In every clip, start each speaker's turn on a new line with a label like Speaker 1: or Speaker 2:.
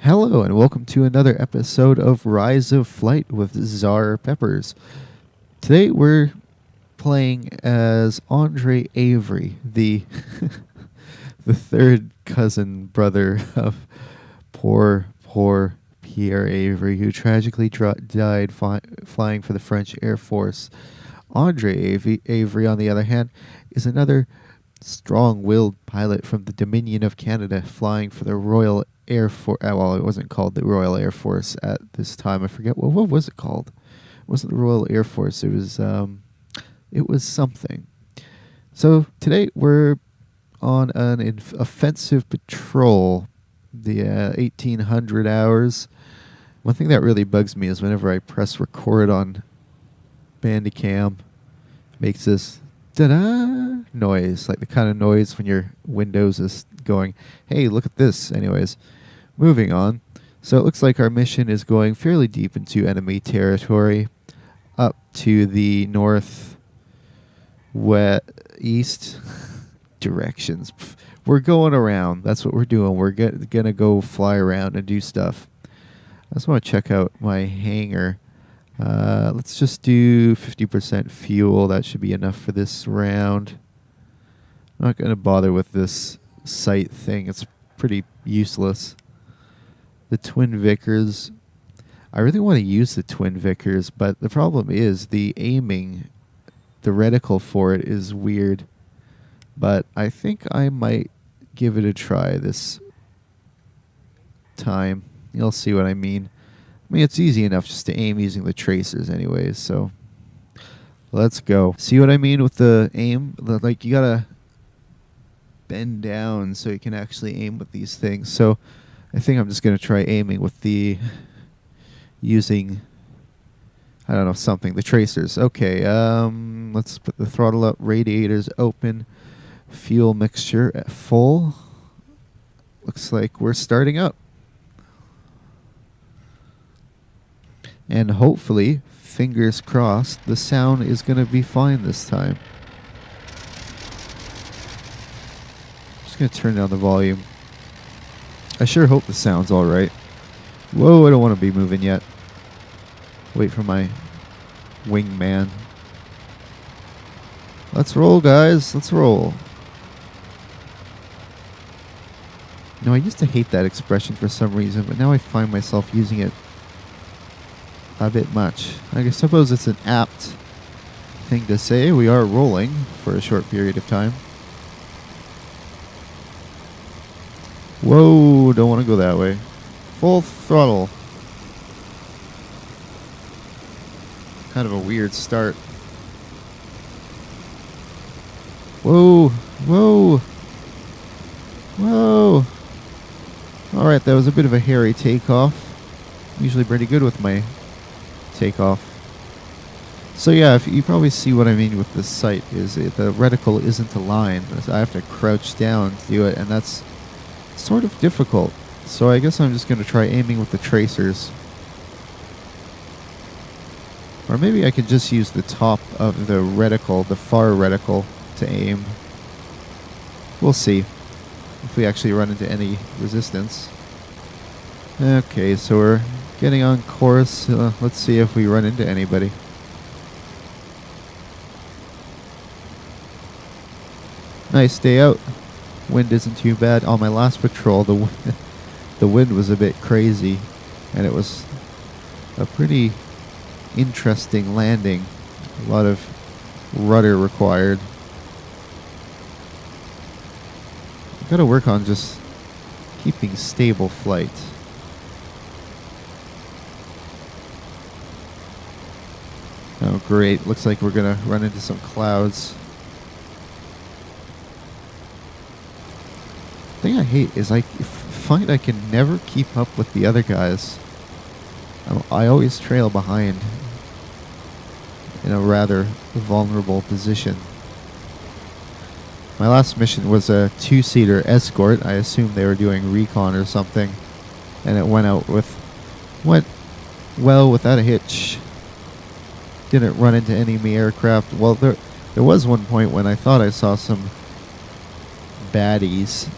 Speaker 1: Hello and welcome to another episode of Rise of Flight with CzarPeppers. Today we're playing as Andre Avery, the the third cousin brother of poor Pierre Avery, who tragically died flying for the French Air Force. Andre Avery, on the other hand, is another strong-willed pilot from the Dominion of Canada flying for the Royal Air Force. Well, it wasn't called the Royal Air Force at this time. I forget what was it called. It wasn't the Royal Air Force. It was something. So today we're on an offensive patrol, the 1800 hours. One thing that really bugs me is whenever I press record on Bandicam, it makes this da-da noise, like the kind of noise when your Windows is going, hey, look at this. Anyways, moving on. So it looks like our mission is going fairly deep into enemy territory, up to the east directions. We're going around. That's what we're doing. We're gonna go fly around and do stuff. I just want to check out my hangar. Let's just do 50% fuel. That should be enough for this round. I'm not going to bother with this sight thing. It's pretty useless. The Twin Vickers. I really want to use the Twin Vickers, but the problem is the aiming, the reticle for it is weird. But I think I might give it a try this time. You'll see what I mean. I mean, it's easy enough just to aim using the tracers anyways, so let's go. See what I mean with the aim? Like, you gotta bend down so you can actually aim with these things. So I think I'm just gonna try aiming with using, I don't know, something, the tracers. Okay, let's put the throttle up, radiators open, fuel mixture at full. Looks like we're starting up. And hopefully, fingers crossed, the sound is going to be fine this time. Just going to turn down the volume. I sure hope the sound's alright. Whoa, I don't want to be moving yet. Wait for my wingman. Let's roll, guys. Let's roll. No, I used to hate that expression for some reason, but now I find myself using it a bit much. I suppose it's an apt thing to say. We are rolling for a short period of time. Whoa, don't want to go that way. Full throttle. Kind of a weird start. Whoa, whoa, whoa. Alright, that was a bit of a hairy takeoff. I'm usually pretty good with my takeoff. So yeah, if you probably see what I mean with this sight is the reticle isn't aligned. I have to crouch down to do it, and that's sort of difficult. So I guess I'm just going to try aiming with the tracers. Or maybe I could just use the top of the reticle, the far reticle, to aim. We'll see if we actually run into any resistance. Okay, so we're getting on course. Let's see if we run into anybody. Nice day out. Wind isn't too bad. On my last patrol, the wind was a bit crazy, and it was a pretty interesting landing. A lot of rudder required. I've got to work on just keeping stable flight. Oh, great. Looks like we're going to run into some clouds. The thing I hate is I find I can never keep up with the other guys. I always trail behind in a rather vulnerable position. My last mission was a two-seater escort. I assumed they were doing recon or something. And it went well without a hitch. Didn't run into enemy aircraft. Well, there was one point when I thought I saw some baddies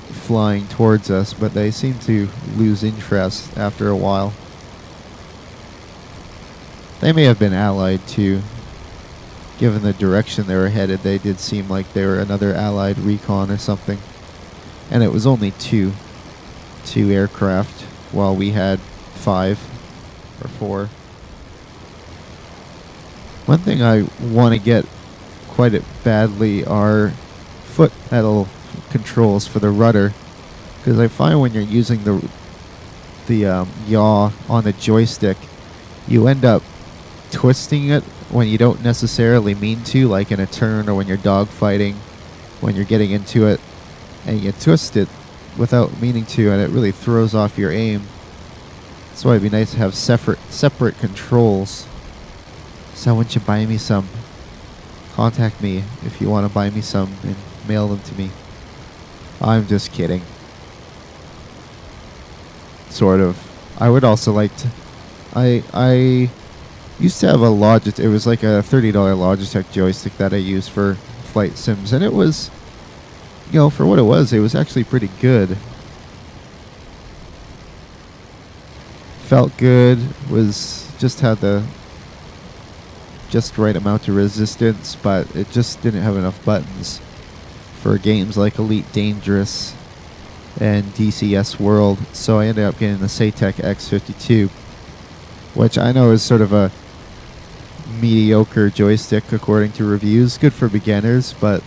Speaker 1: flying towards us, but they seem to lose interest after a while. They may have been allied too. Given the direction they were headed, they did seem like they were another allied recon or something. And it was only two aircraft, while we had 5 or 4. One thing I want to get quite badly are foot pedal controls for the rudder, because I find when you're using the yaw on the joystick, you end up twisting it when you don't necessarily mean to, like in a turn or when you're dogfighting, when you're getting into it, and you twist it without meaning to, and it really throws off your aim. That's why it'd be nice to have separate controls. Someone should buy me some. Contact me if you want to buy me some and mail them to me. I'm just kidding. Sort of. I would also like to... I used to have a Logitech. It was like a $30 Logitech joystick that I used for flight sims, and it was, for what it was actually pretty good. Felt good. Was just had the just right amount of resistance, but it just didn't have enough buttons for games like Elite Dangerous and DCS World, so I ended up getting the Satec X52, which I know is sort of a mediocre joystick according to reviews. Good for beginners, but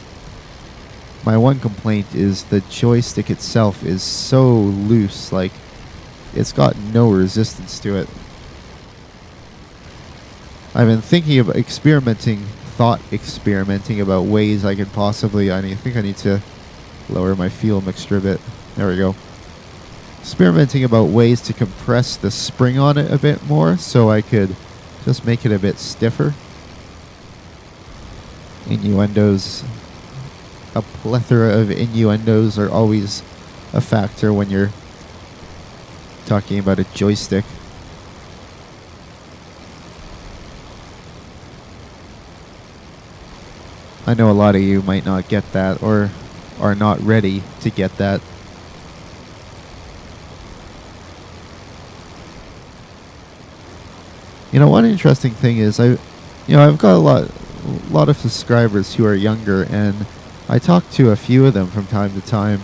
Speaker 1: my one complaint is the joystick itself is so loose, like it's got no resistance to it. I've been thinking of experimenting about ways I could possibly... I think I need to lower my fuel mixture a bit. There we go. Experimenting about ways to compress the spring on it a bit more so I could just make it a bit stiffer. Innuendos. A plethora of innuendos are always a factor when you're talking about a joystick. I know a lot of you might not get that or are not ready to get that. One interesting thing is I've got a lot of subscribers who are younger, and I talk to a few of them from time to time.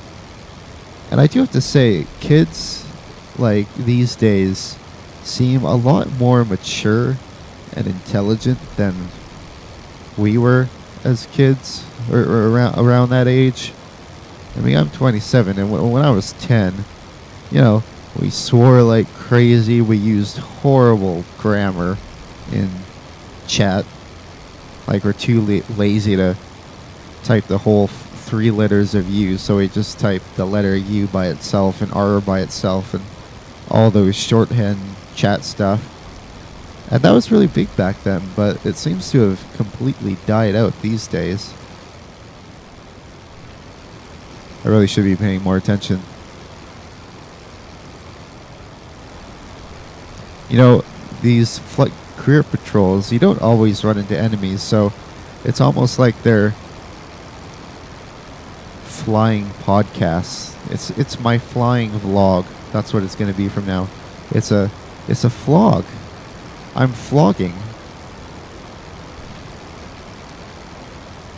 Speaker 1: And I do have to say, kids like these days seem a lot more mature and intelligent than we were as kids, or around that age. I mean, I'm 27, and when I was 10, we swore like crazy. We used horrible grammar in chat. Like, we're too lazy to type the whole 3 letters of U, so we just typed the letter U by itself and R by itself and all those shorthand chat stuff. And that was really big back then, but it seems to have completely died out these days. I really should be paying more attention. These flight career patrols, you don't always run into enemies, so it's almost like they're flying podcasts. It's my flying vlog. That's what it's going to be from now. It's a flog. I'm flogging.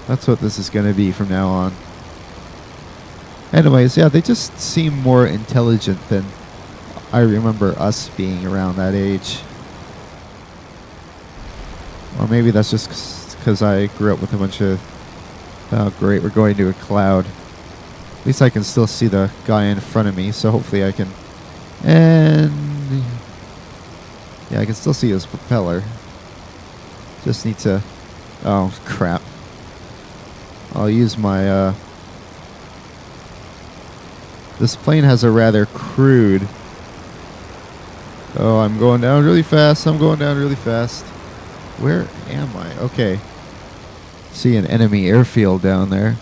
Speaker 1: That's what this is going to be from now on. Anyways, yeah, they just seem more intelligent than I remember us being around that age. Or maybe that's just because I grew up with a bunch of... Oh, great, we're going to a cloud. At least I can still see the guy in front of me, so hopefully I can... And... yeah, I can still see his propeller. Just need to... Oh, crap. I'll use my... This plane has a rather crude... Oh, I'm going down really fast. Where am I? Okay. See an enemy airfield down there.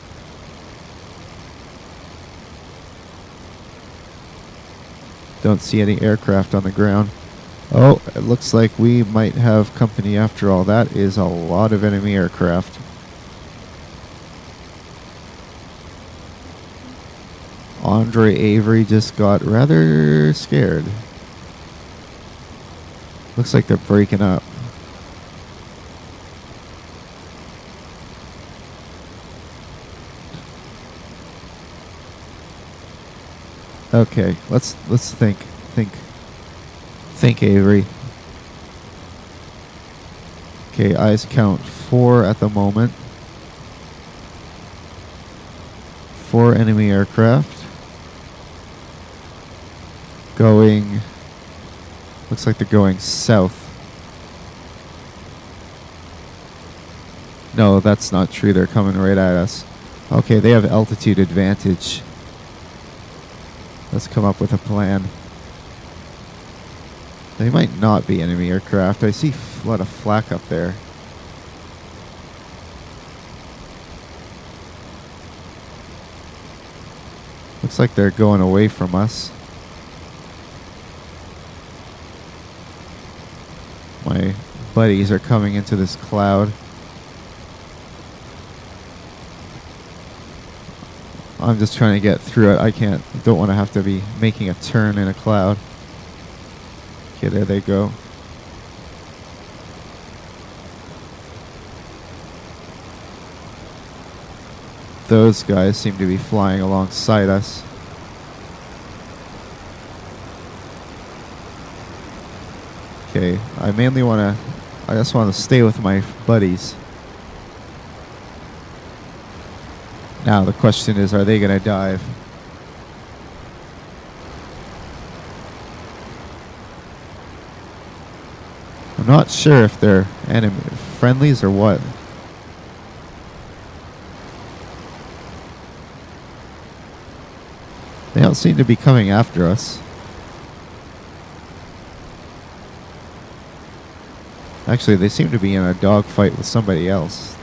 Speaker 1: Don't see any aircraft on the ground. Oh, it looks like we might have company after all. That is a lot of enemy aircraft. En Andre Avery just got rather scared. Looks like they're breaking up. Okay, let's think, Avery. Okay, eyes count 4 at the moment. 4 enemy aircraft. Going, looks like they're going south. No, that's not true. They're coming right at us. Okay, they have altitude advantage. Let's come up with a plan. They might not be enemy aircraft. I see a lot of flak up there. Looks like they're going away from us. My buddies are coming into this cloud. I'm just trying to get through it. Don't want to have to be making a turn in a cloud. Okay, there they go. Those guys seem to be flying alongside us. Okay, I just want to stay with my buddies. Now the question is, are they going to dive? I'm not sure if they're enemy friendlies or what. They don't seem to be coming after us. Actually, they seem to be in a dogfight with somebody else.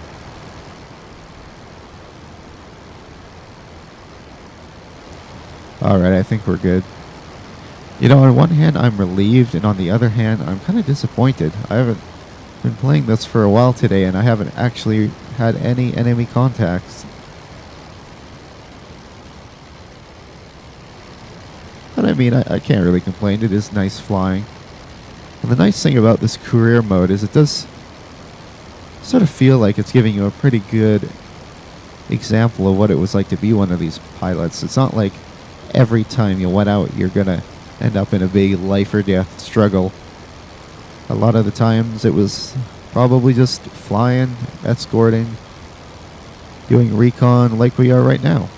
Speaker 1: Alright, I think we're good. You know, on one hand, I'm relieved, and on the other hand, I'm kind of disappointed. I haven't been playing this for a while today, and I haven't actually had any enemy contacts. But I mean, I can't really complain. It is nice flying. And the nice thing about this career mode is it does sort of feel like it's giving you a pretty good example of what it was like to be one of these pilots. It's not like every time you went out, you're going to end up in a big life or death struggle. A lot of the times it was probably just flying, escorting, doing recon like we are right now.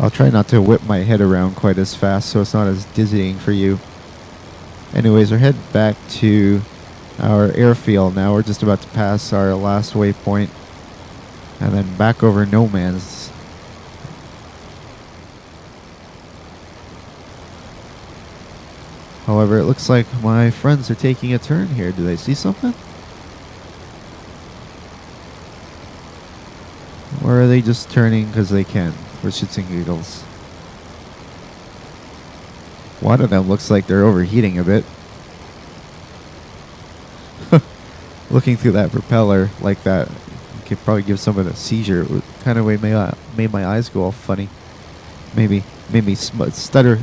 Speaker 1: I'll try not to whip my head around quite as fast so it's not as dizzying for you. Anyways, we're heading back to our airfield now. We're just about to pass our last waypoint and then back over no man's. However, it looks like my friends are taking a turn here. Do they see something? Or are they just turning because they can? For shits and giggles. One of them looks like they're overheating a bit. Looking through that propeller like that could probably give someone a seizure. It kind of made my eyes go all funny. Maybe stutter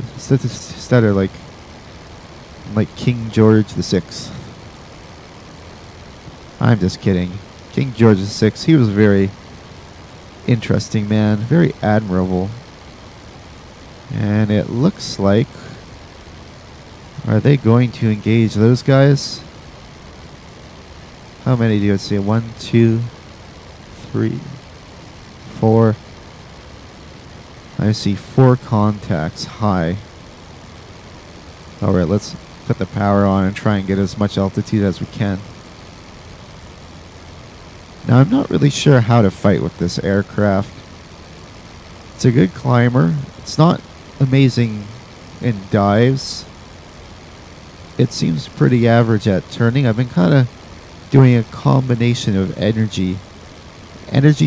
Speaker 1: like King George VI. I'm just kidding. King George VI, he was very interesting man, very admirable. And it looks like, are they going to engage those guys? How many do you see? 1, 2, 3, 4. I see 4 contacts high. Alright, let's put the power on and try and get as much altitude as we can. Now, I'm not really sure how to fight with this aircraft. It's a good climber. It's not amazing in dives. It seems pretty average at turning. I've been kind of doing a combination of energy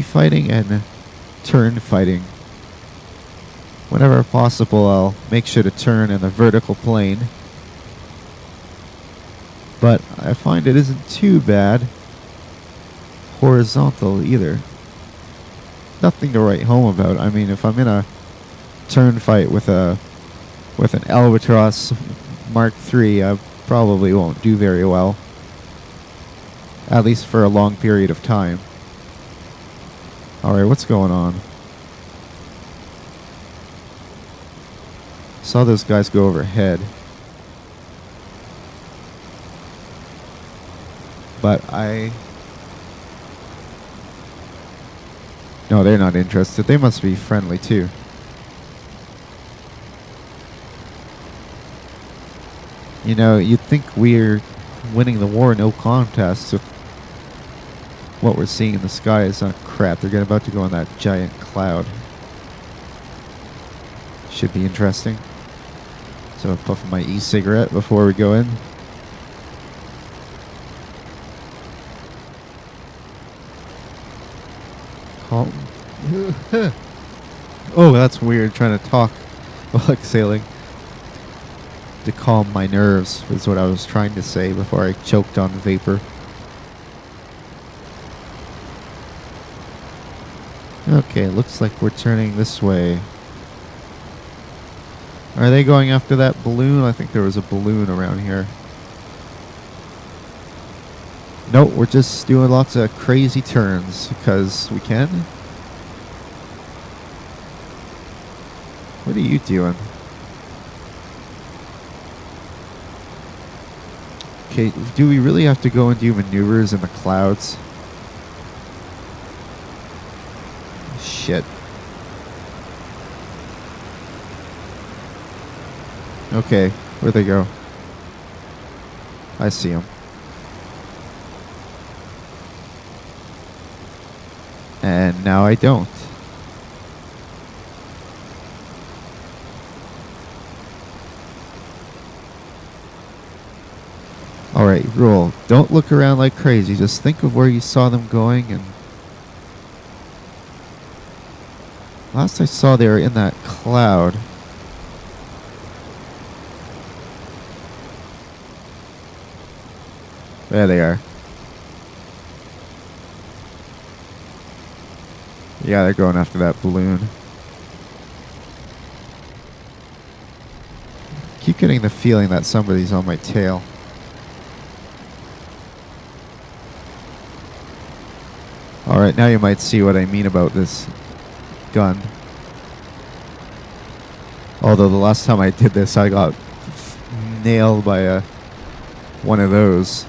Speaker 1: fighting and turn fighting. Whenever possible, I'll make sure to turn in the vertical plane. But I find it isn't too bad horizontal either. nothing to write home about. I mean, if I'm in a turn fight with an Albatross Mark III, I probably won't do very well. At least for a long period of time. Alright, what's going on? Saw those guys go overhead. But no, they're not interested. They must be friendly too. You know, you'd think we're winning the war no contest with what we're seeing in the sky is not crap. They're about to go on that giant cloud. Should be interesting. So I'm puffing my e-cigarette before we go in. Calm. Oh, that's weird, trying to talk while exhaling. To calm my nerves is what I was trying to say before I choked on vapor. Okay, looks like we're turning this way. Are they going after that balloon? I think there was a balloon around here. Nope, we're just doing lots of crazy turns because we can. What are you doing? Okay, do we really have to go and do maneuvers in the clouds? Shit. Okay, where'd they go? I see them. And now I don't. Alright, rule. Don't look around like crazy. Just think of where you saw them going and... Last I saw they were in that cloud. There they are. Yeah, they're going after that balloon. Keep getting the feeling that somebody's on my tail. Alright, now you might see what I mean about this gun. Although the last time I did this, I got nailed by one of those.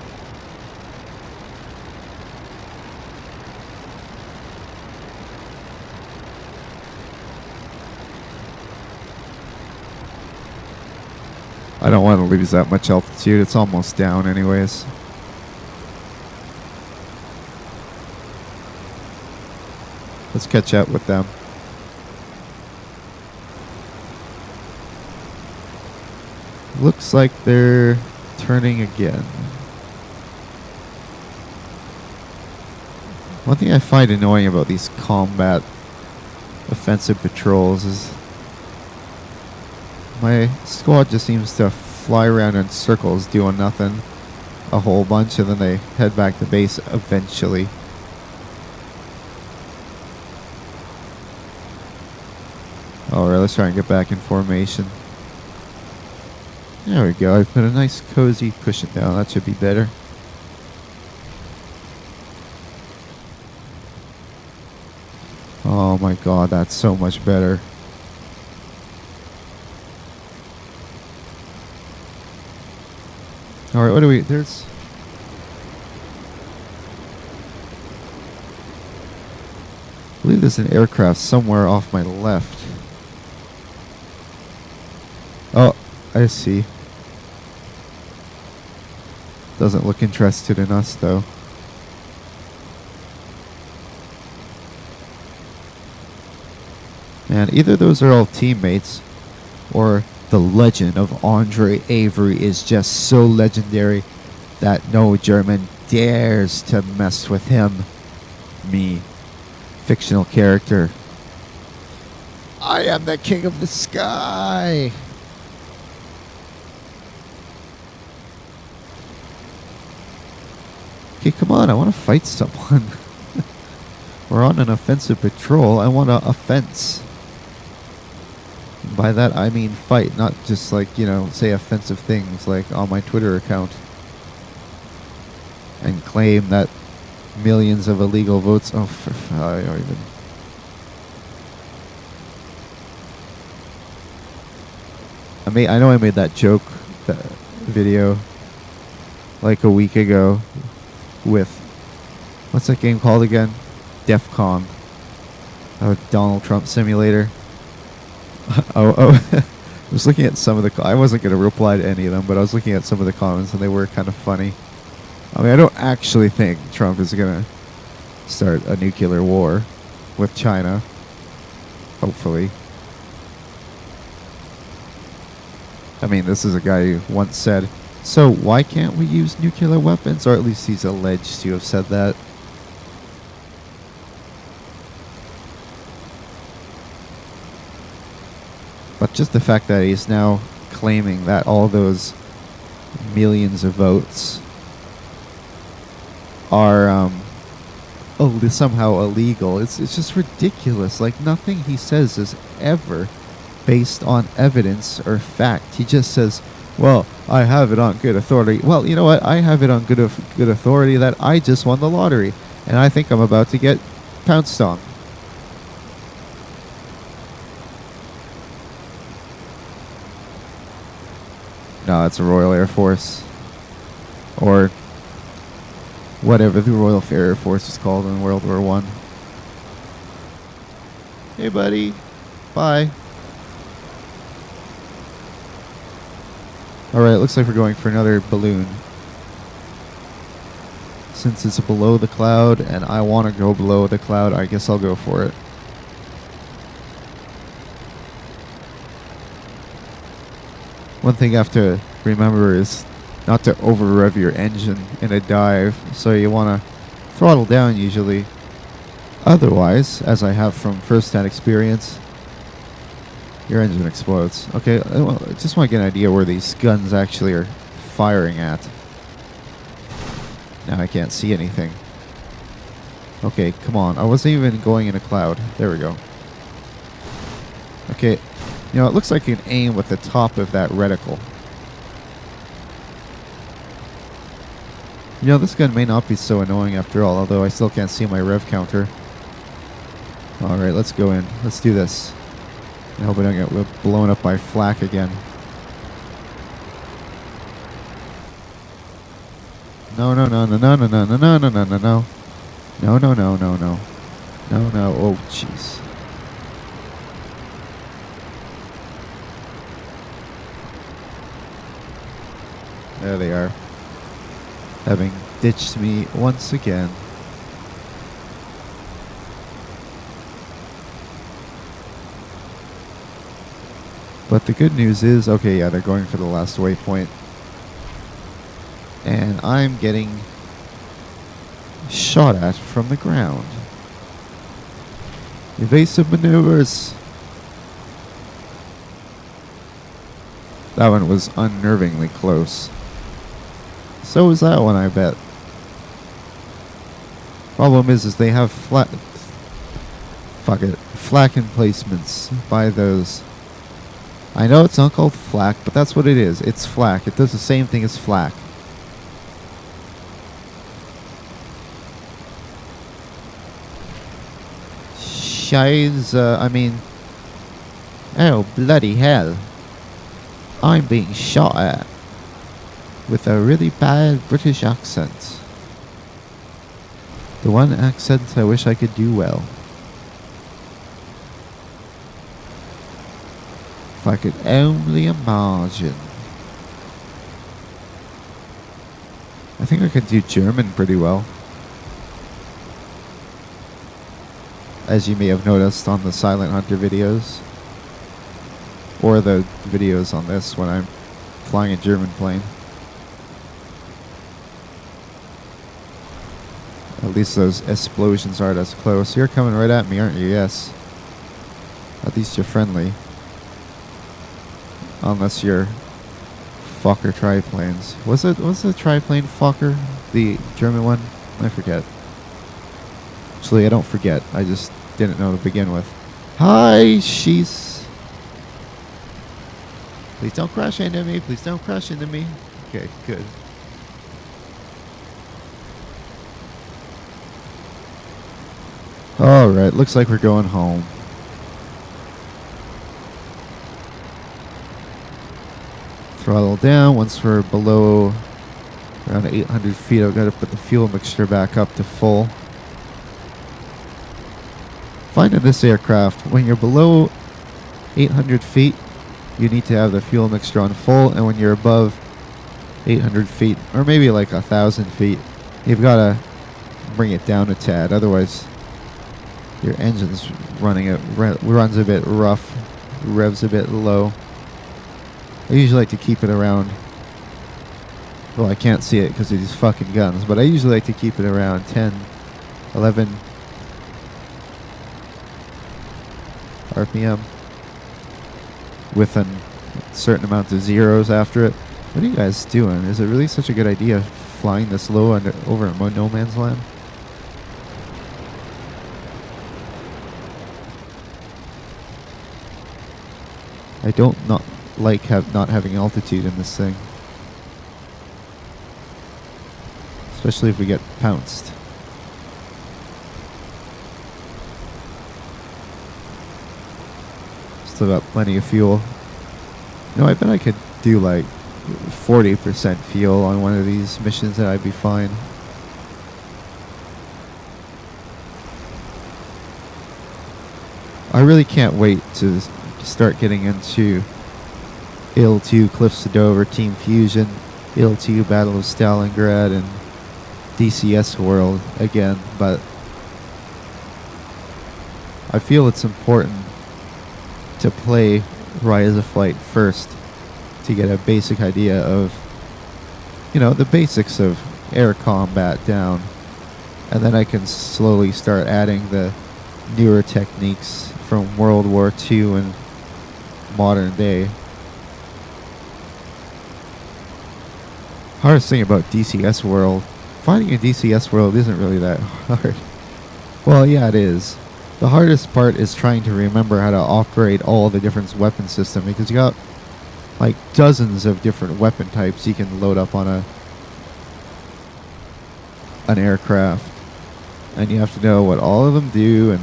Speaker 1: I don't want to lose that much altitude. It's almost down anyways. Let's catch up with them. Looks like they're turning again. One thing I find annoying about these combat offensive patrols is my squad just seems to fly around in circles doing nothing a whole bunch and then they head back to base eventually. Alright, let's try and get back in formation. There we go. I put a nice cozy cushion down. That should be better. Oh my god, that's so much better. Alright, what do we... There's... I believe there's an aircraft somewhere off my left. Oh, I see. Doesn't look interested in us, though. Man, either those are all teammates, or the legend of Andre Avery is just so legendary that no German dares to mess with him. Me, fictional character. I am the king of the sky! Okay, come on, I want to fight someone. We're on an offensive patrol. I want to offense. By that I mean fight, not just like, say offensive things like on my Twitter account. And claim that millions of illegal votes... I don't even... I know I made that joke, that video, like a week ago with... What's that game called again? DEF CON. Donald Trump Simulator. I was looking at some of the... I wasn't going to reply to any of them, but I was looking at some of the comments, and they were kind of funny. I mean, I don't actually think Trump is going to start a nuclear war with China. Hopefully. I mean, this is a guy who once said, so why can't we use nuclear weapons? Or at least he's alleged to have said that. But just the fact that he's now claiming that all those millions of votes are somehow illegal. It's just ridiculous. Like, nothing he says is ever based on evidence or fact. He just says, well, I have it on good authority. Well, you know what? I have it on good authority that I just won the lottery, and I think I'm about to get pounced on. No, it's a Royal Air Force. Or whatever the Royal Air Force is called in World War I. Hey, buddy. Bye. Alright, looks like we're going for another balloon. Since it's below the cloud and I want to go below the cloud, I guess I'll go for it. One thing you have to remember is not to over-rev your engine in a dive, so you want to throttle down usually. Otherwise, as I have from first-hand experience, your engine explodes. Okay, I just want to get an idea where these guns actually are firing at. Now I can't see anything. Okay, come on. I wasn't even going in a cloud. There we go. Okay, it looks like you can aim with the top of that reticle. This gun may not be so annoying after all, although I still can't see my rev counter. Alright, let's go in. Let's do this. I hope I don't get blown up by flak again. No, no, no, no, no, no, no, no, no, no, no, no, no. No, no, no, no, no. No, no, oh, jeez. There they are. Having ditched me once again. But the good news is, okay, yeah, they're going for the last waypoint. And I'm getting shot at from the ground. Evasive maneuvers. That one was unnervingly close. So was that one, I bet. Problem is they have flak emplacements by those. I know it's not called flak, but that's what it is. It's flak. It does the same thing as flak. Oh, bloody hell. I'm being shot at with a really bad British accent. The one accent I wish I could do well. If I could only imagine. I think I could do German pretty well. As you may have noticed on the Silent Hunter videos. Or the videos on this when I'm flying a German plane. At least those explosions aren't as close. You're coming right at me, aren't you? Yes. At least you're friendly. Unless you're Fokker triplanes. Was the triplane Fokker? The German one? I forget. Actually, I don't forget. I just didn't know to begin with. Hi, she's. Please don't crash into me. Please don't crash into me. Okay, good. Alright, looks like we're going home. Throttle down. Once we're below around 800 feet, I've got to put the fuel mixture back up to full. Find in this aircraft, when you're below 800 feet, you need to have the fuel mixture on full, and when you're above 800 feet, or maybe like 1,000 feet, you've got to bring it down a tad. Otherwise, your engine's runs a bit rough, revs a bit low. I usually like to keep it around, well, I can't see it because of these fucking guns, but I usually like to keep it around 10, 11 RPM with a certain amount of zeros after it. What are you guys doing? Is it really such a good idea flying this low over no man's land? I don't not like not having altitude in this thing. Especially if we get pounced. Still got plenty of fuel. You know, I bet I could do like 40% fuel on one of these missions and I'd be fine. I really can't wait to start getting into IL-2 Cliffs of Dover, Team Fusion, IL-2 Battle of Stalingrad, and DCS World again, but I feel it's important to play Rise of Flight first to get a basic idea of, you know, the basics of air combat down, and then I can slowly start adding the newer techniques from World War II and modern day. Hardest thing about DCS World, finding a DCS World isn't really that hard. Well, yeah, it is. The hardest part is trying to remember how to operate all the different weapon systems, because you got like dozens of different weapon types you can load up on an aircraft, and you have to know what all of them do, and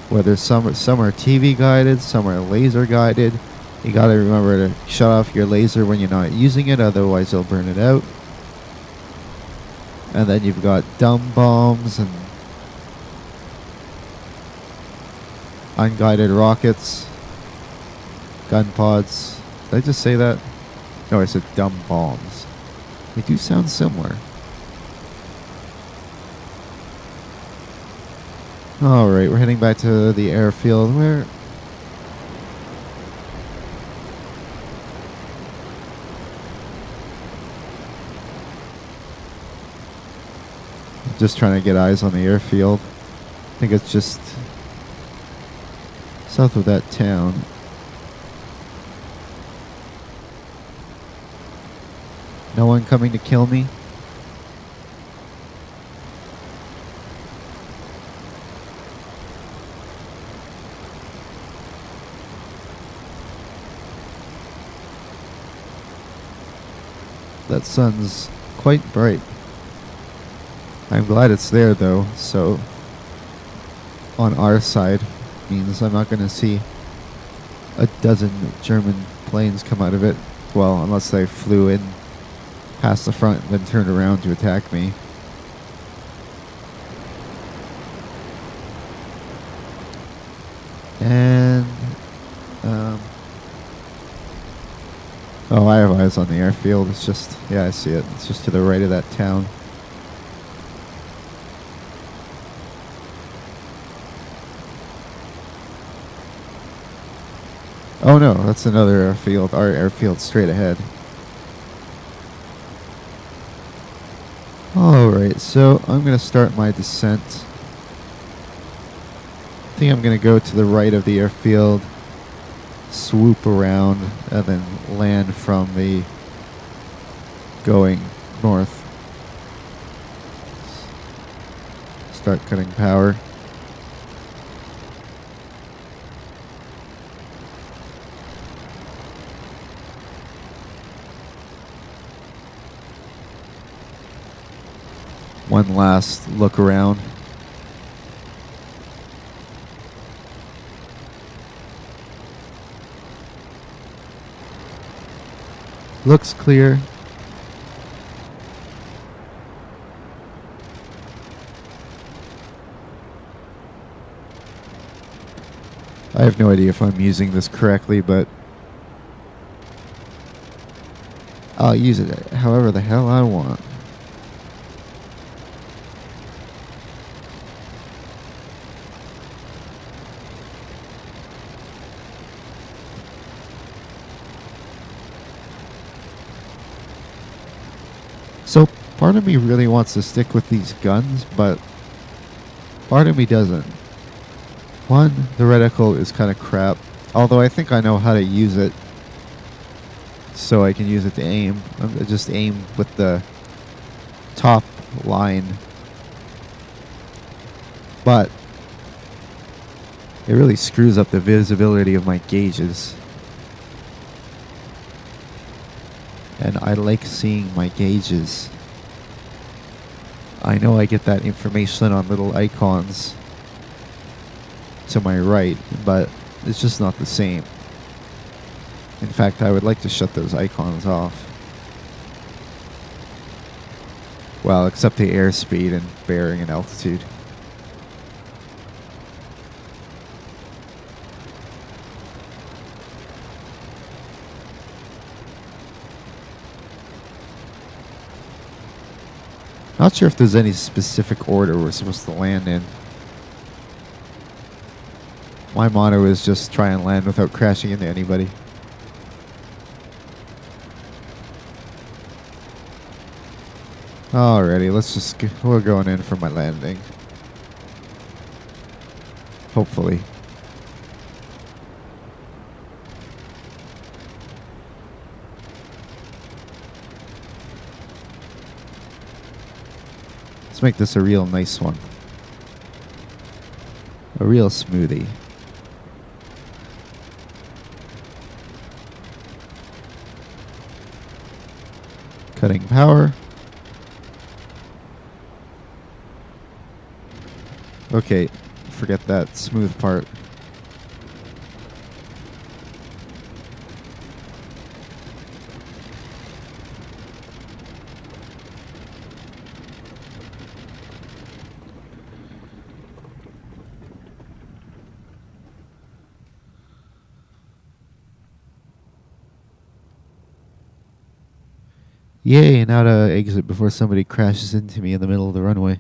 Speaker 1: whether some are TV guided, some are laser guided. You got to remember to shut off your laser when you're not using it, otherwise you'll burn it out. And then you've got dumb bombs and unguided rockets, gun pods. Did I just say that? No, I said dumb bombs. They do sound similar. Alright, we're heading back to the airfield. Where... just trying to get eyes on the airfield. I think it's just south of that town. No one coming to kill me? That sun's quite bright. I'm glad it's there though, so on our side means I'm not going to see a dozen German planes come out of it. Well, unless they flew in past the front and then turned around to attack me. And oh, I have eyes on the airfield. It's just, yeah, I see it. It's just to the right of that town. Oh no, that's another airfield. Our airfield straight ahead. Alright, so I'm going to start my descent. I think I'm going to go to the right of the airfield, swoop around, and then land from the going north. Let's start cutting power. One last look around. Looks clear. I have no idea if I'm using this correctly, but I'll use it however the hell I want. So part of me really wants to stick with these guns, but part of me doesn't. One, the reticle is kind of crap, although I think I know how to use it, so I can use it to aim. I just aim with the top line, but it really screws up the visibility of my gauges. And I like seeing my gauges. I know I get that information on little icons to my right, but it's just not the same. In fact, I would like to shut those icons off. Well, except the airspeed and bearing and altitude. Not sure if there's any specific order we're supposed to land in. My motto is just try and land without crashing into anybody. Alrighty, let's just we're going in for my landing. Hopefully. Let's make this a real nice one. A real smoothie. Cutting power. Okay, forget that smooth part. Yay, now to exit before somebody crashes into me in the middle of the runway.